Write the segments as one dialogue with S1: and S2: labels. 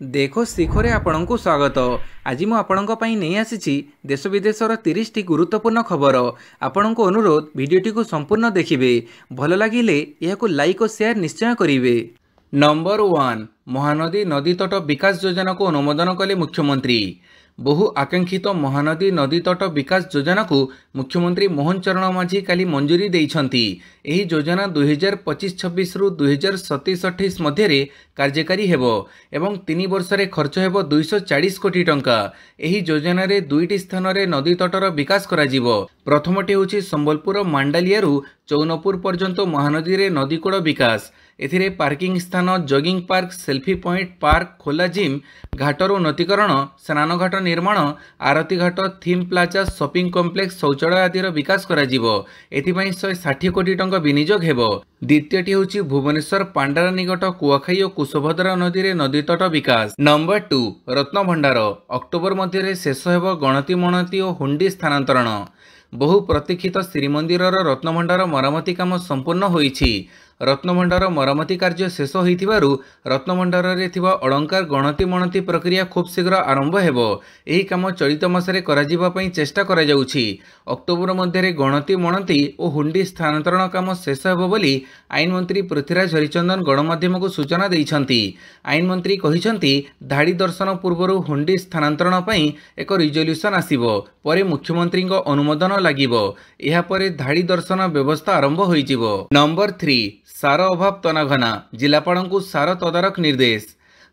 S1: देखो शिखरे आपणଙ୍କୁ स्वागत। आज मु आपणଙ୍କ ପାଇଁ ନେଇ ଆସିଛି देश विदेशर 30 टी गुरुत्वपूर्ण खबर। आपणଙ୍କୁ अनुरोध भिडियोटी को संपूर्ण देखिए। भल लगिले यह लाइक और शेयर निश्चय करिवे। नंबर 1 महानदी नदी तट विकास योजना को अनुमोदन कले मुख्यमंत्री। बहु आकांक्षित महानदी नदी तट विकास योजना को मुख्यमंत्री मोहन चरण माझी काली मंजूरी देइछंती। एही योजना 2025-26 रु 2027-28 मध्य कार्यकारी हेबो एवं 3 वर्ष रे खर्च हेबो 240 कोटी टंका। एही योजना रे दुईटी स्थान रे नदी तटर विकास करा जिवो। प्रथमटी होची संबलपुर मांडालियारू चौनपुर पर्यंत महानदी रे नदीकूड़ विकास। एथिरे पार्किंग स्थान, jogging park, selfie point, park, खोला जिम, घाटर उन्नतीकरण, स्नान घाट निर्माण, आरती घाट, थीम प्लाजा, शॉपिंग कॉम्प्लेक्स, शौचालय आदि विकास करा जिवो। एथिपई 160 कोटी टंका विनियोग हेबो। द्वितीयटी होची भुवनेश्वर पांडारा निकट कुआखाई और कुशभद्रा नदी रे नदी तट विकास। नंबर 2 रत्नभंडार अक्टोबर मध्य शेष हेबो गणति मणति और हुंडी स्थानांतरण। बहु प्रतीक्षित श्रीमंदिर रत्नभंडार मरामती काम संपूर्ण होईछि। रत्नभंडार मरामती कार्य शेष होइथिबारु रत्नभंडार रे थिबा अलंकार गणति मणति प्रक्रिया खूब शीघ्र आरंभ हेबो। एही काम चलित मासरे कराजिबा पई चेष्टा करा जाउछि। अक्टोबर मध्य गणति मणति और हुंडी स्थानांतरण काम शेष हेबो बोली आईन मंत्री पृथ्वीराज हरिचंदन गणमाध्यम को सूचना दैछंती। आईन मंत्री कहिछंती धाड़ी दर्शन पूर्व हुंडी स्थानांतरण पई एक रिजोल्यूशन आसीबो, परे मुख्यमंत्री अनुमोदन लागिबो। एहा परे धाड़ी दर्शन व्यवस्था आरंभ होइजिबो। नंबर 3 सार अभाव तनाघना जिलापाल सार तदारक निर्देश।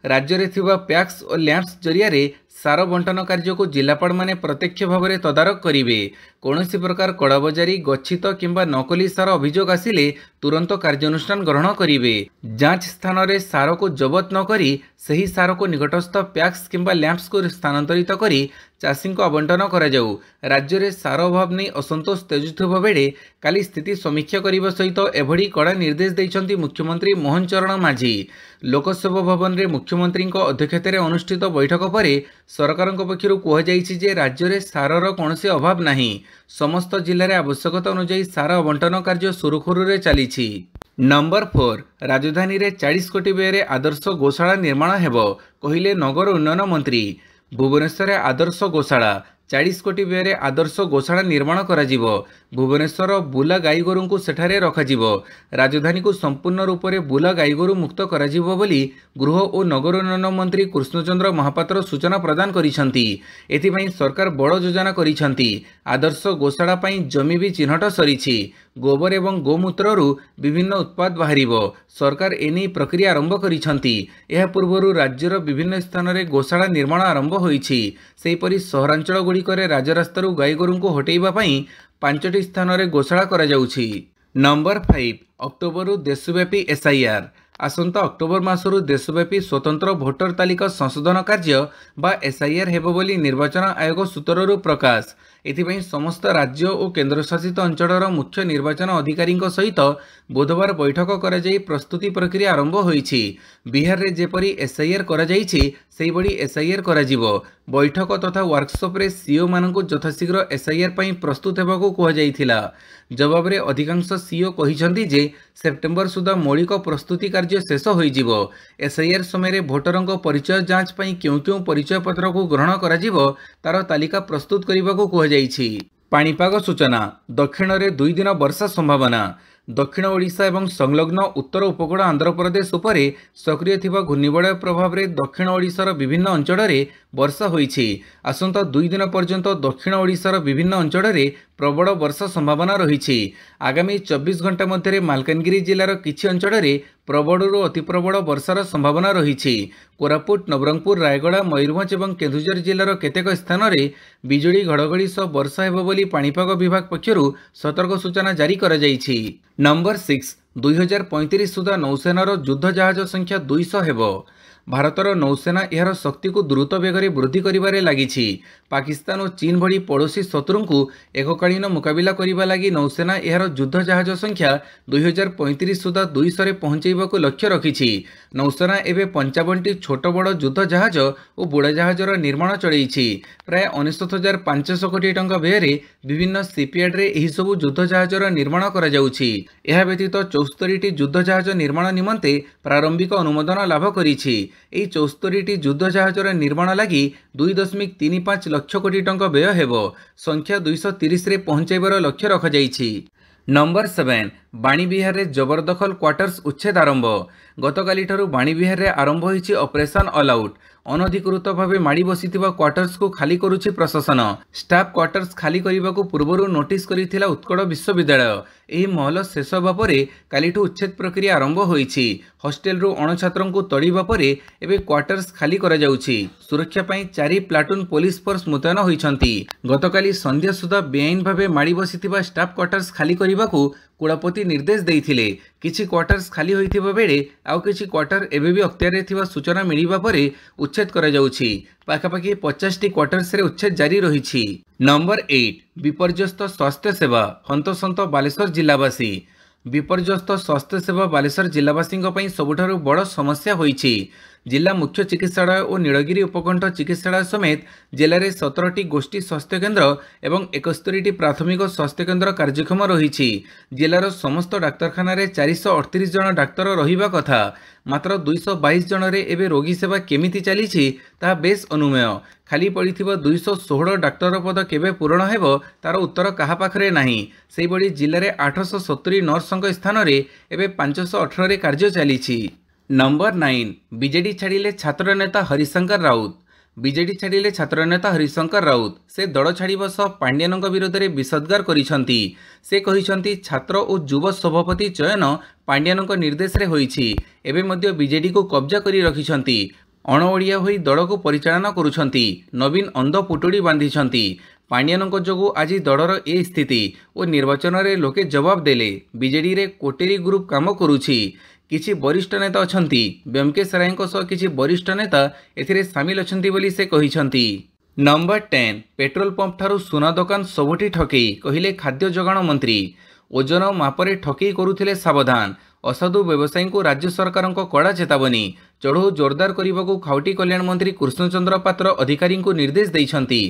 S1: राज्य में थिबा पैक्स और लैंप्स जरिया सार बंटन कार्य को जिलापाल माने प्रत्यक्ष भाव में तदारक करेंगे। कौनसी प्रकार कड़ाबजारी, गच्छित किंबा नकली सार अभियोग आसिले तुरंत कार्यानुष्ठान ग्रहण करेंगे। जांच स्थान में सार को जबत न करी सही सार को निकटस्थ पैक्स किंबा लैंप्स को स्थानांतरित करी चाषी को आवंटन करा जाऊ। राज्य में सार अभाव नहीं असंतोष तेजुवा बेले काली स्थिति समीक्षा करने सहित एभली कड़ा निर्देश देइछंती मुख्यमंत्री मोहन चरण माझी। लोकसेवा भवन में मुख्यमंत्री अध्यक्षतार अनुष्ठित बैठक पर सरकार पक्षर कहुଯାଇଛି जे राज्य में सारर कौन अभाव नहीं। समस्त जिले में आवश्यकता अनुसार सार आवंटन कार्य सुरुखुरु चली। नंबर 4 राजधानी रे 40 कोटी व्यय आदर्श गोशाला निर्माण हेबो कहिले नगर उन्नयन मंत्री। भुवनेश्वर आदर्श गोशाला 40 कोटी व्यय आदर्श गोशाला निर्माण करा जिवो। भुवनेश्वर बुला गाईगोरु को सेठारे रखा जिवो। राजधानी को संपूर्ण रूप से बुला गाईगोरु मुक्त करा जिवो बोली गृह और नगर उन्नयन मंत्री कृष्णचंद्र महापात्र सूचना प्रदान करिसंती। एथिपई सरकार बड़ योजना करिसंती। आदर्श गोशाला पई जमी भी चिन्हट सरीछि। गोबर एवं गोमूत्रु विभिन्न उत्पाद बाहरिबो। सरकार एने प्रक्रिया आरंभ करिसंती। एहा पूर्वरु राज्यर विभिन्न स्थान में गोशाला निर्माण आरंभ होईछि। सेहीपरि सहरांचल गुड़िकरे राजरास्तारू गाईगोरु को हटेइबा पई 5टी स्थान में गोशाला करा जाउछि। नंबर 5 अक्टोबर देशव्यापी एसआईआर। आसंता अक्टोबर मासरू देशव्यापी स्वतंत्र भोटर तालिका संशोधन कार्य बा एसआईआर हेबो बोली निर्वाचन आयोग सूत्ररू प्रकाश। एथिपई समस्त राज्य और केन्द्रशासित अंचलर मुख्य निर्वाचन अधिकारी सहित बुधवार बैठक करा जाई प्रस्तुति प्रक्रिया आरंभ होईछि। बिहार रे जेपरी एसआईआर करा जाईछि सेहीबडी एसआईआर करा जिवो। बैठक तथा वर्कशॉप रे सीओ मानकु यथाशीघ्र एसआईआर पई प्रस्तुत हेबाकु कहा जाईथिला। जवाब रे अधिकांश सीओ कहिसंती जे सेप्टेम्बर सुधा मौलिक प्रस्तुति कार्य शेष होईजिवो। एसआईआर समय भोटरंक परिचय जांच पई क्यों परिचय पत्र को ग्रहण करा जिवो तार तालिका प्रस्तुत करबाकु कहा जाईछि। पाणीपाग सूचना दक्षिण में 2 दिन वर्षा संभावना। दक्षिण ओडिशा एवं संलग्न उत्तर उपकूल आंध्र प्रदेश उपरे सक्रिय थिबा घूर्णिबलय प्रभाव में दक्षिण ओडिशार विभिन्न अंचल में वर्षा होईछि। आसंता 2 दिन पर्यंत दक्षिण ओडिशार विभिन्न अंचल में प्रबल वर्षा संभावना रही। आगामी 24 घंटा मध्य मालकानगिरी जिलार किछि अंचल में प्रबलरू अति प्रबल वर्षार संभावना रही। कोरापुट, नवरंगपुर, रायगड़ा, मयूरभंज और केन्दुझर जिलार केतेक स्थान में बिजुली घड़घड़ी सह वर्षा हेबो बोली पाणीपाग विभाग पक्षरु सतर्क सूचना जारी करा जाईछि। नंबर 6 2035 सुधा नौसेनार युद्ध जहाज संख्या 200 हेबो। भारतर नौसेना यार शक्ति को द्रुत बेगर वृद्धि करिबारे लागिछि। पाकिस्तान और चीन भली पड़ोसी शत्रु को एककालीन मुकाबिला करने लगी नौसेना यार युद्ध जहाज संख्या 2035 सुधा 200 पहुंचाइबाकु लक्ष्य रखिछि। नौसेना एवं 55टी छोट बड़ युद्ध जहाज और बुड़ा जहाजर निर्माण चलैछि। प्राय 69,500 कोटी टंका व्यय विभिन्न शिपयार्ड रे एही सबु युद्ध जहाजर निर्माण करा जाउछि। एहा व्यतीत 74टी युद्ध जहाज निर्माण निमंते प्रारंभिक अनुमोदन लाभ करिछि। ଏହି 74ଟି ଯୁଦ୍ଧ ଜାହାଜର ନିର୍ମାଣ ଲାଗି 2.35 ଲକ୍ଷ କୋଟି ଟଙ୍କା ବ୍ୟୟ ହେବ। ସଂଖ୍ୟା 230ରେ ପହଞ୍ଚାଇବାର ଲକ୍ଷ୍ୟ ରଖାଯାଇଛି। ନମ୍ବର 7 ବାଣୀବିହାରରେ ଜବରଦଖଲ କ୍ୱାର୍ଟର୍ସ ଉଚ୍ଛେଦ ଆରମ୍ଭ। ଗତକାଲିଠାରୁ ବାଣୀବିହାରରେ ଆରମ୍ଭ ହୋଇଛି ଅପରେସନ୍ ଅଲ୍ ଆଉଟ୍। ଅନଧିକୃତ ଭାବେ ମାଡ଼ି ବସିଥିବା କ୍ୱାର୍ଟର୍ସକୁ ଖାଲି କରୁଛି ପ୍ରଶାସନ। ଷ୍ଟାଫ୍ କ୍ୱାର୍ଟର୍ସ ଖାଲି କରିବାକୁ ପୂର୍ବରୁ ନୋଟିସ୍ କରିଥିଲା ଉତ୍କଳ ବିଶ୍ୱବିଦ୍ୟାଳୟ। ଏହି ମହଲ ଶେଷ ହେବା ପରେ କାଲିଠୁ ଉଚ୍ଛେଦ ପ୍ରକ୍ରିୟା ଆରମ୍ଭ ହୋଇଛି। ହଷ୍ଟେଲରୁ ଅଣଛାତ୍ରଙ୍କୁ ତଡ଼ିବା ପରେ ଏବେ କ୍ୱାର୍ଟର୍ସ ଖାଲି କରାଯାଉଛି। ସୁରକ୍ଷା ପାଇଁ 4 ପ୍ଲାଟୁନ୍ ପୋଲିସ ଫୋର୍ସ ମୁତୟନ ହୋଇଛନ୍ତି। ଗତକାଲି ସନ୍ଧ୍ୟା ସୁଦ୍ଧା ବେଆଇନ ଭାବେ ମାଡ଼ି ବସିଥିବା ଷ୍ଟାଫ୍ କ୍ୱାର୍ଟର୍ସ ଖାଲି କରିବାକୁ କୁଳପତି ନିର୍ଦ୍ଦେଶ ଦେଇଥିଲେ। କିଛି କ୍ୱାର୍ଟର୍ସ ଖାଲି ହୋଇଥିବା ବେଳେ ଆଉ କିଛି କ୍ୱାର୍ଟର ଏବେ ବି ଅକ୍ତିଆରରେ ଥିବା ସୂଚନା ମିଳିବା ପରେ ଉଚ୍ଛେଦ କରାଯାଉଛି। ପାଖାପାଖି 50ଟି କ୍ୱାର୍ଟର୍ସରେ ଉଚ୍ଛେଦ ଜାରି ରହିଛି। ନମ୍ବର 8 ବିପର୍ଯ୍ୟସ୍ତ ସ୍ୱାସ୍ଥ୍ୟ ସେବା ହନ୍ତସନ୍ତ ବାଲେଶ୍ୱର ଜିଲ୍ଲାବାସୀ। ବିପର୍ଯ୍ୟସ୍ତ ସ୍ୱାସ୍ଥ୍ୟ ସେବା ବାଲେଶ୍ୱର ଜିଲ୍ଲାବାସୀଙ୍କ ପାଇଁ ସବୁଠାରୁ ବଡ଼ ସମସ୍ୟା ହୋଇଛି। ଜିଲ୍ଲା ମୁଖ୍ୟ ଚିକିତ୍ସାଳୟ ଓ ନୀଳଗିରି ଉପକଣ୍ଠ ଚିକିତ୍ସାଳୟ ସମେତ ଜିଲ୍ଲାରେ 17ଟି ଗୋଷ୍ଠୀ ସ୍ୱାସ୍ଥ୍ୟକେନ୍ଦ୍ର ଏବଂ 71ଟି ପ୍ରାଥମିକ ସ୍ୱାସ୍ଥ୍ୟକେନ୍ଦ୍ର କାର୍ଯ୍ୟକ୍ଷମ ରହିଛି। ଜିଲ୍ଲାର ସମସ୍ତ ଡାକ୍ତରଖାନାରେ 438 ଜଣ ଡାକ୍ତର ରହିବା କଥା। ମାତ୍ର 222 ଜଣରେ ଏବେ ରୋଗୀ ସେବା କେମିତି ଚାଲିଛି ତାହା ବେଶ୍ ଅନୁମେୟ। ଖାଲି ପଡ଼ିଥିବା 216 ଡାକ୍ତର ପଦ କେବେ ପୂରଣ ହେବ ତାର ଉତ୍ତର କାହା ପାଖରେ ନାହିଁ। ସେହିଭଳି ଜିଲ୍ଲାରେ 870 ନର୍ସଙ୍କ ସ୍ଥାନରେ ଏବେ 518ରେ କାର୍ଯ୍ୟ ଚାଲିଛି। ନମ୍ବର 9 ବିଜେଡି ଛାଡ଼ିଲେ ଛାତ୍ର ନେତା ହରିଶଙ୍କର ରାଉତ। ବିଜେଡି ଛାଡ଼ିଲେ ଛାତ୍ର ନେତା ହରିଶଙ୍କର ରାଉତ। ସେ ଦଳ ଛାଡ଼ିବା ସହ ପାଣ୍ଡିଆନଙ୍କ ବିରୋଧରେ ବିଷୋଦ୍ଗାର କରିଛନ୍ତି। ସେ କହିଛନ୍ତି ଛାତ୍ର ଓ ଯୁବ ସଭାପତି ଚୟନ ପାଣ୍ଡିଆନଙ୍କ ନିର୍ଦ୍ଦେଶରେ ହୋଇଛି। ଏବେ ମଧ୍ୟ ବିଜେଡିକୁ କବ୍ଜା କରି ରଖିଛନ୍ତି। ଅଣଓଡ଼ିଆ ହୋଇ ଦଳକୁ ପରିଚାଳନା କରୁଛନ୍ତି। ନବୀନ ଅନ୍ଧ ପୁଟୁଡ଼ି ବାନ୍ଧିଛନ୍ତି। ପାଣ୍ଡିଆନଙ୍କ ଯୋଗୁଁ ଆଜି ଦଳର ଏ ସ୍ଥିତି ଓ ନିର୍ବାଚନରେ ଲୋକେ ଜବାବ ଦେଲେ। ବିଜେଡିରେ କୋଟେରୀ ଗ୍ରୁପ କାମ କରୁଛି। କିଛି ବରିଷ୍ଠ ନେତା ଅଛନ୍ତି। ବ୍ୟୋମକେଶ ରାୟଙ୍କ ସହ କିଛି ବରିଷ୍ଠ ନେତା ଏଥିରେ ସାମିଲ ଅଛନ୍ତି ବୋଲି ସେ କହିଛନ୍ତି। ନମ୍ବର 10 ପେଟ୍ରୋଲ ପମ୍ପ ଠାରୁ ସୁନା ଦୋକାନ ସବୁଠି ଠକେଇ କହିଲେ ଖାଦ୍ୟ ଯୋଗାଣ ମନ୍ତ୍ରୀ। ଓଜନ ମାପରେ ଠକେଇ କରୁଥିଲେ ସାବଧାନ। ଅସାଧୁ ବ୍ୟବସାୟୀଙ୍କୁ ରାଜ୍ୟ ସରକାରଙ୍କ କଡ଼ା ଚେତାବନୀ। ଚଢ଼ଉ ଜୋରଦାର କରିବାକୁ ଖାଉଟି କଲ୍ୟାଣ ମନ୍ତ୍ରୀ କୃଷ୍ଣଚନ୍ଦ୍ର ପାତ୍ର ଅଧିକାରୀଙ୍କୁ ନିର୍ଦ୍ଦେଶ ଦେଇଛନ୍ତି।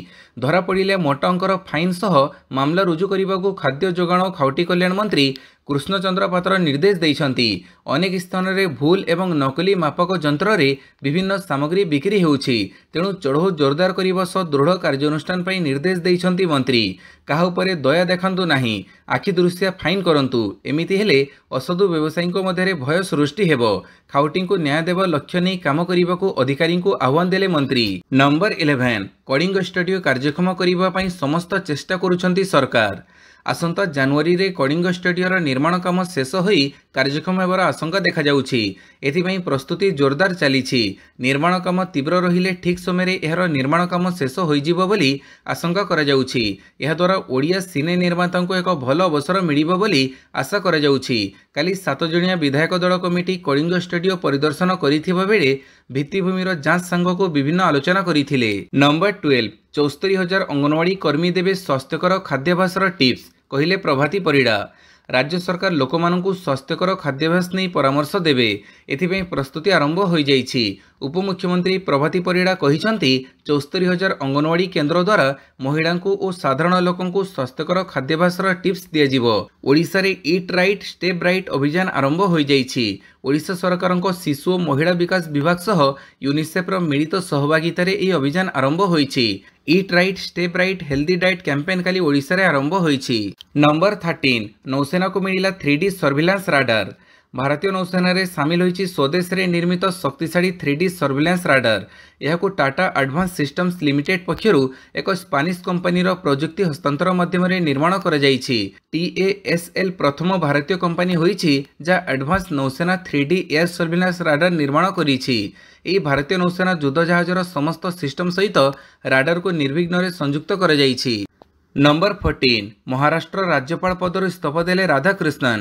S1: ଧରାପଡ଼ିଲେ ମୋଟା ଅଙ୍କର ଫାଇନ୍ ସହ ମାମଲା ରୁଜୁ କରିବାକୁ ଖାଦ୍ୟ ଯୋଗାଣ ଓ ଖାଉଟି କଲ୍ୟାଣ ମନ୍ତ୍ରୀ କୃଷ୍ଣଚନ୍ଦ୍ର ପାତ୍ର ନିର୍ଦ୍ଦେଶ ଦେଇଛନ୍ତି। ଅନେକ ସ୍ଥାନରେ ଭୁଲ ଏବଂ ନକଲି ମାପକ ଯନ୍ତ୍ରରେ ବିଭିନ୍ନ ସାମଗ୍ରୀ ବିକ୍ରି ହେଉଛି। ତେଣୁ ଚଢ଼ଉ ଜୋରଦାର କରିବା ସହ ଦୃଢ଼ କାର୍ଯ୍ୟାନୁଷ୍ଠାନ ପାଇଁ ନିର୍ଦ୍ଦେଶ ଦେଇଛନ୍ତି ମନ୍ତ୍ରୀ। କାହା ଉପରେ ଦୟା ଦେଖାନ୍ତୁ ନାହିଁ, ଆଖି ଦୃଶିଆ ଫାଇନ୍ କରନ୍ତୁ। ଏମିତି ହେଲେ ଅସାଧୁ ବ୍ୟବସାୟୀଙ୍କ ମଧ୍ୟରେ ଭୟ ସୃଷ୍ଟି ହେବ। ଖାଉଟିଙ୍କୁ ନ୍ୟାୟ ଦେବା ଲକ୍ଷ୍ୟ ନେଇ କାମ କରିବାକୁ ଅଧିକାରୀଙ୍କୁ ଆହ୍ୱାନ ଦେଲେ ମନ୍ତ୍ରୀ। ନମ୍ବର 11 କଳିଙ୍ଗ ଷ୍ଟାଡିୟମ କାର୍ଯ୍ୟକ୍ଷମ କରିବା ପାଇଁ ସମସ୍ତ ଚେଷ୍ଟା କରୁଛନ୍ତି ସରକାର। ଆସନ୍ତା ଜାନୁଆରୀରେ କଳିଙ୍ଗ ଷ୍ଟାଡିୟମର ନିର୍ମାଣ କାମ ଶେଷ ହୋଇ କାର୍ଯ୍ୟକ୍ଷମ ହେବାର ଆଶଙ୍କା ଦେଖାଯାଉଛି। ଏଥିପାଇଁ ପ୍ରସ୍ତୁତି ଜୋରଦାର ଚାଲିଛି। ନିର୍ମାଣ କାମ ତୀବ୍ର ରହିଲେ ଠିକ୍ ସମୟରେ ଏହାର ନିର୍ମାଣ କାମ ଶେଷ ହୋଇଯିବ ବୋଲି ଆଶଙ୍କା କରାଯାଉଛି। ଏହାଦ୍ୱାରା ଓଡ଼ିଆ ସିନେ ନିର୍ମାତାଙ୍କୁ ଏକ ଭଲ ଅବସର ମିଳିବ ବୋଲି ଆଶା କରାଯାଉଛି। କାଲି 7 ଜଣିଆ ବିଧାୟକ ଦଳ କମିଟି କଳିଙ୍ଗ ଷ୍ଟାଡିୟମ ପରିଦର୍ଶନ କରିଥିବା ବେଳେ ଭିତ୍ତିଭୂମିର ଯାଞ୍ଚ ସାଙ୍ଗକୁ ବିଭିନ୍ନ ଆଲୋଚନା କରିଥିଲେ। ନମ୍ବର 12 74,000 ଅଙ୍ଗନୱାଡ଼ି କର୍ମୀ ଦେବେ ସ୍ୱାସ୍ଥ୍ୟକର ଖାଦ୍ୟାଭ୍ୟାସର ଟିପ୍ସ କହିଲେ ପ୍ରଭାତୀ ପରିଡ଼ା। ରାଜ୍ୟ ସରକାର ଲୋକମାନଙ୍କୁ ସ୍ୱାସ୍ଥ୍ୟକର ଖାଦ୍ୟାଭ୍ୟାସ ନେଇ ପରାମର୍ଶ ଦେବେ। ଏଥିପାଇଁ ପ୍ରସ୍ତୁତି ଆରମ୍ଭ ହୋଇଯାଇଛି। ଉପମୁଖ୍ୟମନ୍ତ୍ରୀ ପ୍ରଭାତୀ ପରିଡ଼ା କହିଛନ୍ତି 74,000 ଅଙ୍ଗନୱାଡ଼ି କେନ୍ଦ୍ର ଦ୍ୱାରା ମହିଳାଙ୍କୁ ଓ ସାଧାରଣ ଲୋକଙ୍କୁ ସ୍ୱାସ୍ଥ୍ୟକର ଖାଦ୍ୟାଭ୍ୟାସର ଟିପ୍ସ ଦିଆଯିବ। ଓଡ଼ିଶାରେ ଇଟ୍ ରାଇଟ୍ ଷ୍ଟେପ୍ ରାଇଟ୍ ଅଭିଯାନ ଆରମ୍ଭ ହୋଇଯାଇଛି। ଓଡ଼ିଶା ସରକାରଙ୍କ ଶିଶୁ ଓ ମହିଳା ବିକାଶ ବିଭାଗ ସହ ୟୁନିସେଫ୍ର ମିଳିତ ସହଭାଗିତାରେ ଏହି ଅଭିଯାନ ଆରମ୍ଭ ହୋଇଛି। Eat right step right healthy diet campaign କାଲି ଓଡ଼ିଶାରେ ଆରମ୍ଭ ହୋଇଛି। ନମ୍ବର 13 ନୌସେନାକୁ ମିଳିଲା 3D ସର୍ଭିଲାନ୍ସ ରାଡାର। ଭାରତୀୟ ନୌସେନାରେ ସାମିଲ ହୋଇଛି ସ୍ୱଦେଶରେ ନିର୍ମିତ ଶକ୍ତିଶାଳୀ 3D ସର୍ଭିଲାନ୍ସ ରାଡାର। ଏହାକୁ ଟାଟା ଆଡଭାନ୍ସ ସିଷ୍ଟମ୍ସ ଲିମିଟେଡ୍ ପକ୍ଷରୁ ଏକ ସ୍ପାନିଶ କମ୍ପାନୀର ପ୍ରଯୁକ୍ତି ହସ୍ତାନ୍ତର ମାଧ୍ୟମରେ ନିର୍ମାଣ କରାଯାଇଛି। TASL ପ୍ରଥମ ଭାରତୀୟ କମ୍ପାନୀ ହୋଇଛି ଯାହା ଆଡଭାନ୍ସ ନୌସେନା 3D ଏୟାର ସର୍ଭିଲାନ୍ସ ରାଡାର ନିର୍ମାଣ କରିଛି। ଏହି ଭାରତୀୟ ନୌସେନା ଯୁଦ୍ଧ ଜାହାଜର ସମସ୍ତ ସିଷ୍ଟମ ସହିତ ରାଡାରକୁ ନିର୍ବିଘ୍ନରେ ସଂଯୁକ୍ତ କରାଯାଇଛି। ନମ୍ବର 14 ମହାରାଷ୍ଟ୍ର ରାଜ୍ୟପାଳ ପଦରୁ ଇସ୍ତଫା ଦେଲେ ରାଧାକ୍ରିଷ୍ଣନ।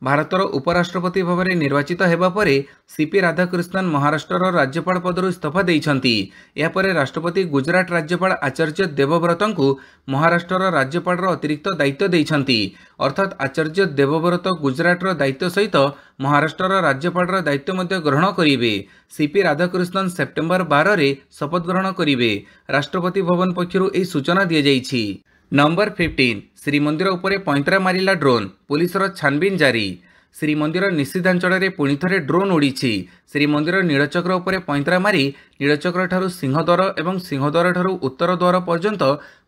S1: ଭାରତର ଉପରାଷ୍ଟ୍ରପତି ଭାବରେ ନିର୍ବାଚିତ ହେବା ପରେ ସିପି ରାଧାକ୍ରିଷ୍ଣନ ମହାରାଷ୍ଟ୍ରର ରାଜ୍ୟପାଳ ପଦରୁ ଇସ୍ତଫା ଦେଇଛନ୍ତି। ଏହାପରେ ରାଷ୍ଟ୍ରପତି ଗୁଜରାଟ ରାଜ୍ୟପାଳ ଆଚାର୍ଯ୍ୟ ଦେବବ୍ରତଙ୍କୁ ମହାରାଷ୍ଟ୍ରର ରାଜ୍ୟପାଳର ଅତିରିକ୍ତ ଦାୟିତ୍ୱ ଦେଇଛନ୍ତି। ଅର୍ଥାତ୍ ଆଚାର୍ଯ୍ୟ ଦେବବ୍ରତ ଗୁଜରାଟର ଦାୟିତ୍ୱ ସହିତ ମହାରାଷ୍ଟ୍ରର ରାଜ୍ୟପାଳର ଦାୟିତ୍ୱ ମଧ୍ୟ ଗ୍ରହଣ କରିବେ। ସିପି ରାଧାକ୍ରିଷ୍ଣନ ସେପ୍ଟେମ୍ବର 12ରେ ଶପଥ ଗ୍ରହଣ କରିବେ। ରାଷ୍ଟ୍ରପତି ଭବନ ପକ୍ଷରୁ ଏହି ସୂଚନା ଦିଆଯାଇଛି। ନମ୍ବର 15 ଶ୍ରୀମନ୍ଦିର ଉପରେ ପଇଁତରା ମାରିଲା ଡ୍ରୋନ୍, ପୁଲିସର ଛାନବିନ୍ ଜାରି। ଶ୍ରୀମନ୍ଦିର ନିଷିଦ୍ଧାଞ୍ଚଳରେ ପୁଣି ଥରେ ଡ୍ରୋନ୍ ଉଡ଼ିଛି। ଶ୍ରୀମନ୍ଦିର ନୀଳଚକ୍ର ଉପରେ ପଇଁତରା ମାରି ନୀଳଚକ୍ରଠାରୁ ସିଂହଦ୍ୱାର ଏବଂ ସିଂହଦ୍ୱାରଠାରୁ ଉତ୍ତର ଦ୍ୱାର ପର୍ଯ୍ୟନ୍ତ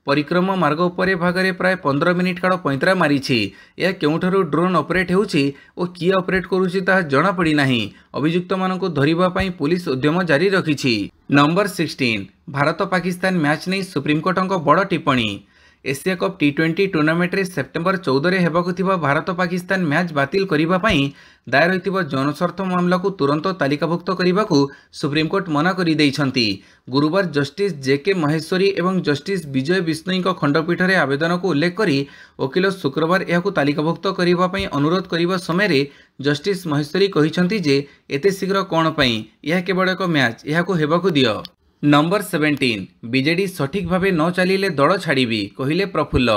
S1: ପରିକ୍ରମା ମାର୍ଗ ଉପରେ ଭାଗରେ ପ୍ରାୟ 15 ମିନିଟ୍ କାଳ ପଇଁତରା ମାରିଛି। ଏହା କେଉଁଠାରୁ ଡ୍ରୋନ୍ ଅପରେଟ୍ ହେଉଛି ଓ କିଏ ଅପରେଟ୍ କରୁଛି ତାହା ଜଣାପଡ଼ିନାହିଁ। ଅଭିଯୁକ୍ତମାନଙ୍କୁ ଧରିବା ପାଇଁ ପୁଲିସ ଉଦ୍ୟମ ଜାରି ରଖିଛି। ନମ୍ବର 16 ଭାରତ ପାକିସ୍ତାନ ମ୍ୟାଚ୍ ନେଇ ସୁପ୍ରିମକୋର୍ଟଙ୍କ ବଡ଼ ଟିପ୍ପଣୀ। एशिया कप टी20 टूर्नामेंट रे सेप्टेम्बर 14 हेबाकु थिबा भारत पाकिस्तान मैच बातिल करिबा पई दायर होइतिबा जनस्वार्थ मामला को तुरंत तालिकाभुक्त करने सुप्रीमकोर्ट मना कर दैछंती। गुरुवार जस्टिस जेके महेश्वरी एवं जस्टिस विजय बिश्नोई खंडपीठ रे आवेदन को उल्लेख करी वकिल शुक्रवार यह तालिकाभुक्त करने अनुरोध करने समय जस्टिस महेश्वरी कहिसंती जे एते शीघ्र कौन पई यह केवल एक मैच यहाकु हेबाकु दियो। नंबर 17 बीजेडी सठिक भावे न चलिले दल छाड़बी कहिले प्रफुल्ल।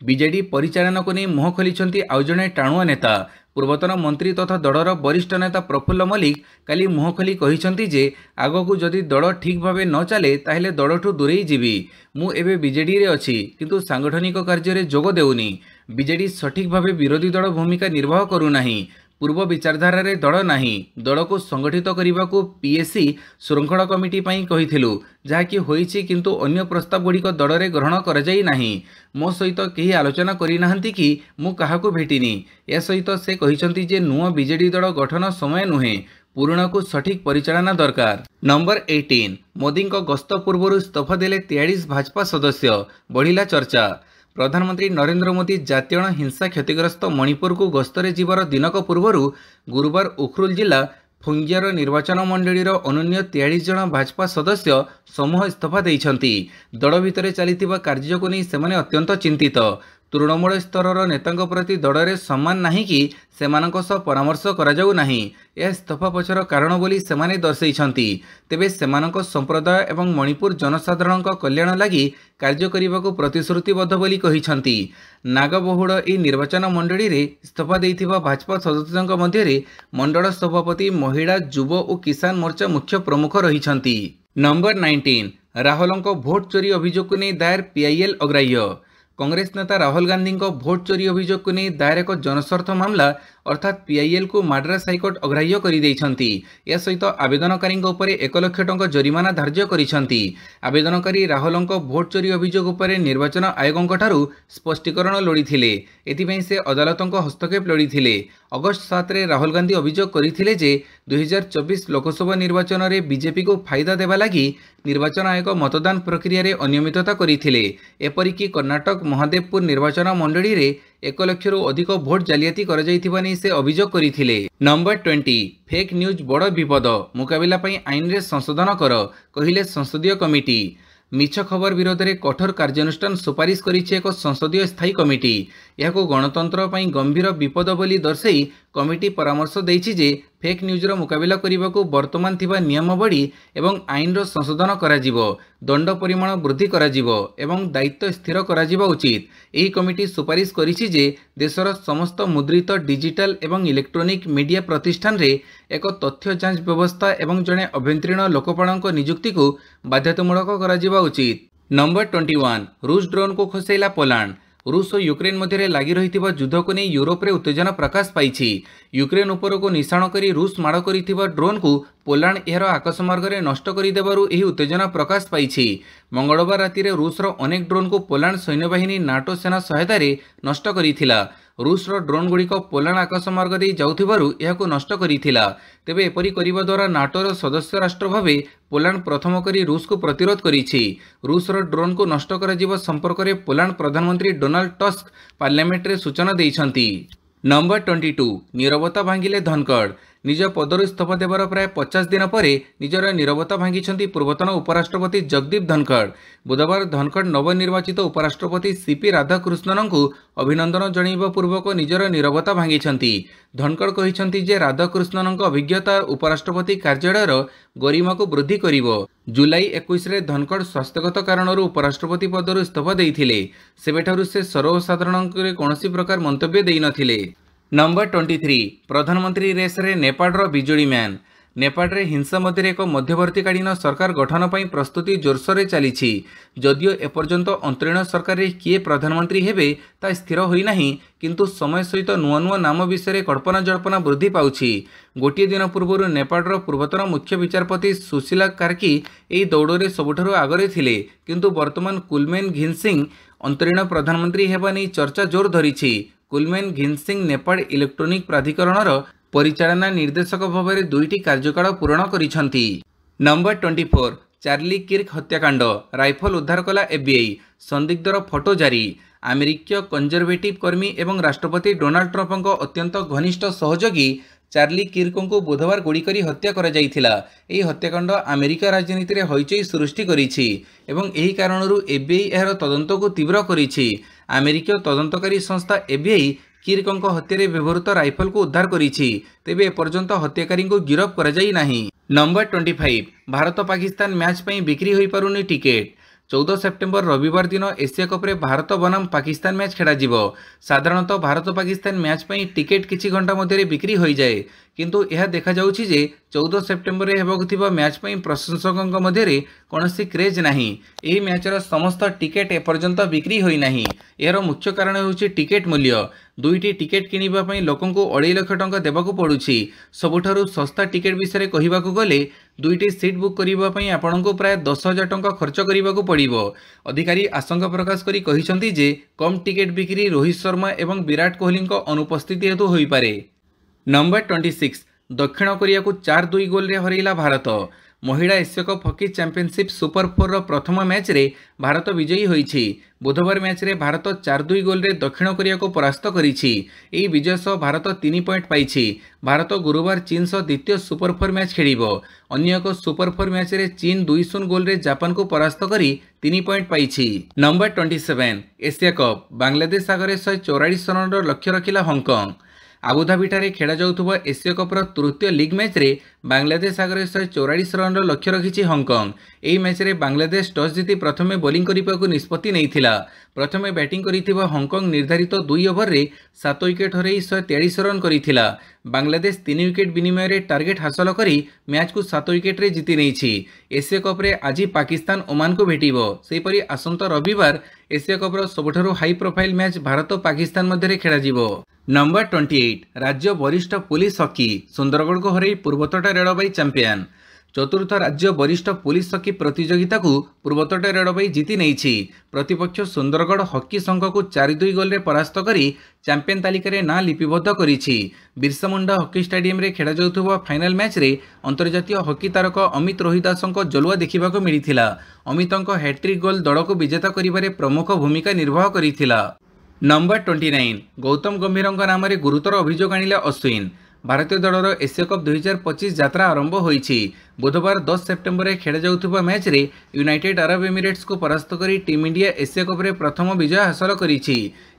S1: बीजेडी परिचालन को नहीं मुह खोली आउ जड़े टाणुआ नेता पूर्वतन मंत्री तथा दलर वरिष्ठ नेता प्रफुल्ल मल्लिक काली मुह खोली कहिसंती जे आगकू जदि दल ठीक भावे न चले ताहेले दलठू दूरेई जीवी। मु एबे बीजेडी रे अछि किंतु सांगठनिक कार्य रे जोग देउनी। बीजेडी सठिक भावे विरोधी दल भूमिका निर्वाह करू नाही। पूर्व विचारधारा रे दल नाही। दल को संगठित करने को पीएससी श्रृंखला कमिटी पई कहिथिलु जहाँकि होईछि किंतु अन्य प्रस्ताव गुड़िक दल रे ग्रहण कर जाई नाही। मो सहित केही आलोचना करि नाहंती कि मु काहाकू भेटिनी। ए सहित से कहिसंती जे नुआ बीजेडी दल गठन समय नुहे पुराणा को सठिक परिचालना दरकार। नंबर 18 मोदी गस्त पूर्व इस्तीफा देले 43 भाजपा सदस्य बढ़िला चर्चा। प्रधानमंत्री नरेंद्र मोदी जातीय हिंसा क्षतिग्रस्त मणिपुर को गस्तरे जीवार दिनक पूर्व गुरुवार उखरुल जिला फुंगियार निर्वाचन मंडलीर अनन्य 43 जन भाजपा सदस्य समूह इस्तीफा देइछंती। दल भितर चलिथिबा कार्य को नहीं सेमाने अत्यंत चिंतित। तृणमूल स्तर नेतांक प्रति दल सम्मान नहीं कि सेमानक सह परामर्श करा जाऊ नाही। यह इस्तीफा पछर कारण बोली सेमाने दर्शाइछंती। तेबे सेमानक संप्रदाय एवं मणिपुर जनसाधारण कल्याण लगी कार्य करने को प्रतिश्रुतिबद्ध बोली कहिछंती। नागबहुड़ ई निर्वाचन मंडली रे इस्तीफा देइथिबा भाजपा सदस्यों मध्य मंडल सभापति महिला युव और किसान मोर्चा मुख्य प्रमुख रहिछंती। नंबर 19 राहुलंको भोट चोरी अभियोग को नहीं दायर पीआईएल अग्राह्य। कांग्रेस नेता राहुल गांधी भोट चोरी अभियोग को नहीं दायर एक जनस्वार्थ मामला अर्थात पीआईएल को मद्रास हाइकोर्ट अग्राह्य कर या सहित आवेदनकारी 1 लाख टंका जरिमाना धार्य करिसेंती। आवेदनकारी राहुल भोट चोरी अभियोग उपर निर्वाचन आयोग ठारू स्पष्टीकरण लोड़ीथिले। एथिपई से अदालत हस्तक्षेप लोड़ीथिले। अगस्त 7 रे राहुल गांधी अभियोग करथिले जे 2024 लोकसभा निर्वाचन में बीजेपी को फायदा देवा लगी निर्वाचन आयोग मतदान प्रक्रिया रे अनियमितता करथिले। एपरिकी कर्नाटक महादेवपुर निर्वाचन मंडली रे 1 लाख अधिक भोट जालियाती कर जाइथिबा नै से अभियोग करथिले। नंबर 20 फेक न्यूज बड़ विपद मुकाबिला पई आईन रे संशोधन कर कहिले संसदीय कमिटी। मिछ खबर विरोध में कठोर कार्यानुष्ठान सुपारिश करिछि एक संसदीय स्थायी कमिटी। यह गणतंत्र पई गंभीर विपद बोली दर्शाई कमिटी परामर्श देछि जे फेक न्यूजर मुकाबिला करने को वर्तमान थिबा नियमावली एवं आईन संशोधन कराजिबो, दंड परिमाण वृद्धि कराजिबो एवं दायित्व स्थिर कराजिबा उचित। एही कमिटी सुपारिश करिछि जे देशर समस्त मुद्रित डिजिटल एवं इलेक्ट्रोनिक मीडिया प्रतिष्ठान रे एक तथ्य जांच व्यवस्था एवं जड़े अभ्यंतरीण लोकपाल नियुक्ति को बाध्यतामूलक कराजिबा उचित। नंबर 21 रूस ड्रोन को खसाइला पोलैंड। रूस और यूक्रेन मध्य लगी रही युद्ध को नहीं यूरोप रे उत्तेजना प्रकाश पाई। यूक्रेन उपर को निशाण कर रूस माड़ कर ड्रोन को पोलैंड यार आकाशमार्ग में नष्ट करदेबारु एही उत्तेजना प्रकाश पाई। मंगलवार राति रे रूसर अनेक ड्रोन को पोलैंड सैन्यबाहिनी नाटो सेना सहायतार नष्ट करिथिला। रूसर ड्रोन गुड़िक पोलैंड आकाशमार्ग दे जाउथिबारु एहाकु नष्ट करिथिला। तेबे एपरि करिबा द्वारा नाटोर सदस्य राष्ट्र भावे पोलैंड प्रथम करी रूस को प्रतिरोध करिछि। रूसर ड्रोन को नष्ट कराजिबा संपर्क में पोलैंड प्रधानमंत्री डोनाल्ड टस्क पार्लियामेंट रे सूचना दैछंती। नंबर 22 नीरवता भांगिले धनखड़। निज पदर इस्तीफा देवार प्राय 50 दिन पर निजर नीरवता भांगी पूर्वतन उपराष्ट्रपति जगदीप धनखड़। बुधवार धनखड़ नवनिर्वाचित उपराष्ट्रपति सीपी राधाकृष्णन को अभिनंदन जणाइबा पूर्वक निजर नीरवता भांगी। धनखड़ कहिसंती जे राधाकृष्णन अभिज्ञता उपराष्ट्रपति कार्यालयर गरिमा को वृद्धि करिवो। जुलाई 21 रे धनखड़ स्वास्थ्यगत कारणरू उपराष्ट्रपति पदर इस्तीफा देइथिले। सेबेठारु से सर्वसाधारण कौनसी प्रकार मंतव्य देई नथिले। नंबर 23 प्रधानमंत्री रेस रे नेपाल रो बिजुली मैन। नेपाଳରେ हिंसा मध्य एक मध्यवर्तीकालीन सरकार गठन पर प्रस्तुति जोरसोर चली जदियो एपर्यंत अंतरीण सरकार किए प्रधानमंत्री हेबे ता स्थिर होना किंतु समय सहित नुआ नुआ नाम विषय कल्पना जल्पना वृद्धि पाउछि। गोटे दिन पूर्व नेपाळर पूर्वतन मुख्य विचारपति सुशीला कार्की यही दौड़े सबुठारु आगरे थिले किंतु वर्तमान कुलमेन घिनसिंह अंतरीण प्रधानमंत्री हेबा नै चर्चा जोर धरिछि। कुलमेन घिनसिंह नेपाळ इलेक्ट्रोनिक प्राधिकरणर परिचालना निर्देशक भाव में 2टी कार्यकाल पूरण करिसेंति। नंबर 24 चार्ली किर्क हत्याकांड राइफल उद्धार कला एफबीआई संदिग्धर फोटो जारी। अमेरिकीय कंजरवेटिव कर्मी एवं राष्ट्रपति डोनाल्ड ट्रंप अत्यंत घनिष्ठ सहयोगी चार्ली किर्क को बुधवार गुड़ी करी हत्या करा जायथिला। एही हत्याकांड अमेरिका राजनीति रे हईचई सृष्टि करिछि एवं एही कारणरू एफबीआई एहर तदंत को तीव्र करिछि। अमेरिकीय तदंतकारी संस्था एफबीआई किर्कଙ୍କ हत्यारे व्यवहृत राइफल को उद्धार करिछि तेबे एपर्यंत हत्याकारी को गिरफ करा जाई नाही। नंबर 25 भारत पाकिस्तान मैच पई बिक्री होई पारुनी टिकेट। 14 सेप्टेम्बर रविवार दिन एशिया कप रे भारत बनाम पाकिस्तान मैच खेला जिवो। साधारणतः भारत पाकिस्तान मैच पई टिकेट किछि घंटा मध्य बिक्री होई जाए किंतु यह देखा जाउछि जे 14 सेप्टेम्बर रे हेबाक थिबा मैच पई प्रशंसकଙ୍କ मध्य कोनोसी क्रेज नाही। एही मैचर समस्त टिकेट एपर्यंत बिक्री होई नाही। एहर मुख्य कारण होछि टिकेट मूल्य। 2टी टिकेट किनिबा पई लोकंको 2.5 लाख टंका देबाकू पडुछि। सबुठारु सस्ता टिकेट विषय कहिबाकू गले 2टी सीट बुक करिबा पई आपनको प्राय 10,000 टंका खर्च करिबाकू पड़िबो। अधिकारी आशंका प्रकाश करी कहिसंती जे कम टिकेट बिक्री रोहित शर्मा एवं विराट कोहली अनुपस्थिति हेतु होई पारे। नंबर 26 दक्षिण कोरिया को 4-2 गोल रे हरैला भारत। महिला Asia cup hockey championship super 4 रो प्रथम मैच रे भारत विजयी होईछि। बुधवार मैच रे भारत 4-2 गोल रे दक्षिण कोरिया को परास्त करिछि। एही विजय सह भारत 3 पॉइंट पाइछि। भारत गुरुवार चीन सह द्वितीय सुपर 4 मैच खेलिबो। अन्य एक सुपर 4 मैच रे चीन 2-0 गोल रे जापान को परास्त करी 3 पॉइंट पाइछि। नंबर 27 एशिया कप बांग्लादेश आगरे 144 रन लक्ष्य रखिला हांगकांग। आबुधाबी ठारे खेला जाउथुबा एशिया कपर तृतीय लीग मैच रे बांग्लादेश आगरे 144 रन लक्ष्य रखिछि हांगकांग। एही मैच रे बांग्लादेश टॉस जीति प्रथमे बोलिंग करिबाकू निष्पत्ति नैथिला। प्रथमे बैटिंग करिथिबा हांगकांग निर्धारित 2 ओवर रे 7 विकेट हरई 143 रन करिथिला। बांग्लादेश 3 विकेट विनिमय रे टार्गेट हासिल करी मैच को 7 विकेट रे जीति नैछि। एशिया कप रे आज पाकिस्तान ओमान को भेटिबो। सेहीपरि आसंता रविवार एशिया कप रो सबुठारु high profile match Bharat Pakistan मध्य खेला जिवो। नंबर 28 राज्य वरिष्ठ पुलिस हॉकी सुंदरगढ़ को हरई पूर्वतट रेलवे चैंपियन। चतुर्थ राज्य वरिष्ठ पुलिस हॉकी प्रतियोगिता को पूर्वतट रेलवे जीति नैछि। प्रतिपक्ष सुंदरगढ़ हॉकी संघ को 4-2 गोल रे परास्त करी चैंपियन तालिका रे ना लिपिबद्ध करिछि। बिरसा मुंडा हॉकी स्टेडियम रे खेला जाउथुबा फाइनल मैच रे अंतर्जातीय हॉकी तारक अमित रोहिदासଙ୍କ जलुआ देखिबाको मिलिथिला। अमितଙ୍କ हैट्रिक गोल दल को विजेता करिबारे प्रमुख भूमिका निर्वाह करिथिला। नंबर 29 गौतम गंभीर नाम रे गुरुतर अभियोग आनिले अश्विन। भारतीय दलर एशिया कप 2025 यात्रा आरंभ होईछि। बुधवार 10 सेप्टेम्बर रे खेला जाउथुबा मैच रे यूनाइटेड अरब एमिरेट्स को परास्त करी टीम इंडिया एशिया कप रे प्रथम विजय हासिल करिछि।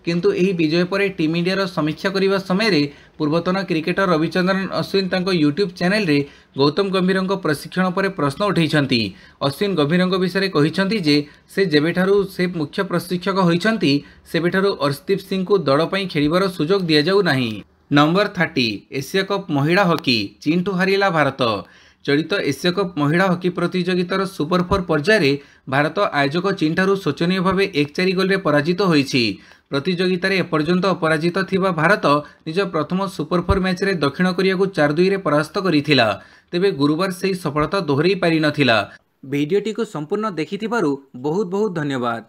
S1: किंतु एही विजय पर टीम इंडिया रो समीक्षा करिबा समय रे पूर्वतन क्रिकेटर रविचंद्रन अश्विन तांको यूट्यूब चैनल रे गौतम गंभीर प्रशिक्षण पर प्रश्न उठैछंती। अश्विन गंभीर विषय कहिछंती जे से जेबेठारु से मुख्य प्रशिक्षक होइछंती सेबेठारु अर्शदीप सिंह को दल पई खेलिबार सुजोग दिया जाउ नाही। नंबर 30 एशिया कप महिला हॉकी चीन ठू हारिला भारत। चलित एशिया कप महिला हॉकी प्रतियोगितार सुपर 4 पर्यायर भारत आयोजक चीन ठारू शोचनीय भाव 1-4 गोल रे पराजित होईछि। प्रतियोगितार एपर्यंत अपराजित थिबा भारत निज प्रथम सुपर 4 मैच रे दक्षिण कोरिया को 4-2 रे परास्त करिथिला। तेबे गुरुवार सेही सफलता दोहराई पारि नथिला। भिडियोटी को संपूर्ण देखिथिबारु बहुत बहुत धन्यवाद।